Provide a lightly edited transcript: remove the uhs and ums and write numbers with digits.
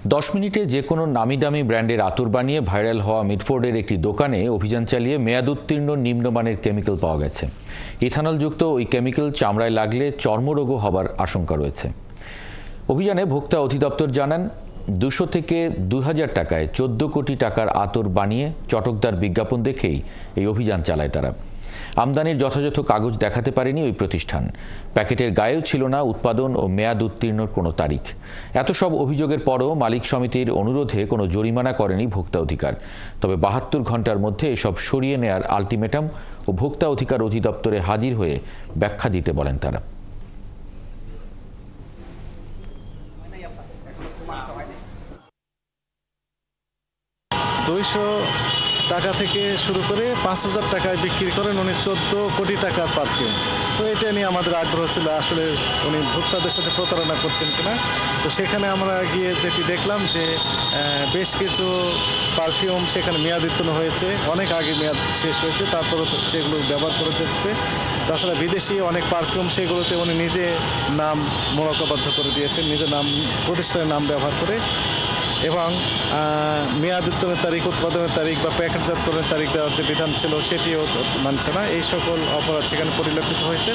10 মিনিটে যে কোনো নামিদামি ব্র্যান্ডের আতর বানিয়ে ভাইরাল হওয়া মিডফোর্ডের একটি দোকানে অভিযান চালিয়ে মেয়াদ উত্তীর্ণ নিম্নমানের কেমিক্যাল পাওয়া গেছে। ইথানলযুক্ত ওই কেমিক্যাল চামড়ায় লাগলে চর্মরোগও হবার আশঙ্কা রয়েছে। অভিযানে ভোক্তা অধিদপ্তর জানান 200 থেকে 2000 টাকায় 14 কোটি টাকার আতর বানিয়ে চটকদার বিজ্ঞাপন দেখেই এই অভিযান চালায় তারা। আমদানির যথাযথ কাগজ দেখাতে পারেনি ওই প্রতিষ্ঠান। প্যাকেটের গায়েও ছিল না উৎপাদন ও মেয়াদ উত্তীর্ণর কোনো তারিখ। এত সব অভিযোগের পরও মালিক সমিতির অনুরোধে কোনো জরিমানা করেনি ভোক্তা অধিকার। তবে 72 ঘন্টার মধ্যে এসব সরিয়ে নেয়ার আলটিমেটাম ও ভোক্তা অধিকার অধিদপ্তরে হাজির হয়ে ব্যাখ্যা দিতে বলেন তারা। 200 টাকা থেকে শুরু করে 5000 টাকায় বিক্রি করেন উনি 14 কোটি টাকার পারফিউম। তো এটা নিয়ে আমাদের আগ্রহ ছিল আসলে উনি ভোক্তাদের সাথে প্রতারণা করছেন কিনা। তো সেখানে আমরা গিয়ে যেটি দেখলাম যে বেশ কিছু পারফিউম সেখানে মেয়াদ উত্তীর্ণ হয়েছে, অনেক আগে মেয়াদ শেষ হয়েছে, তারপরে সেগুলো ব্যবহার করে যাচ্ছে। তাছাড়া বিদেশি অনেক পারফিউম সেগুলোতে উনি নিজে নাম মোড়কবদ্ধ করে দিয়েছেন, নিজের নাম প্রতিষ্ঠানের নাম ব্যবহার করে, এবং মেয়াদ উত্তীর্ণের তারিখ, উৎপাদনের তারিখ বা প্যাকেটজাতকরণের তারিখ দেওয়ার যে বিধান ছিল সেটিও মানছে না। এই সকল অপরাধ সেখানে পরিলক্ষিত হয়েছে।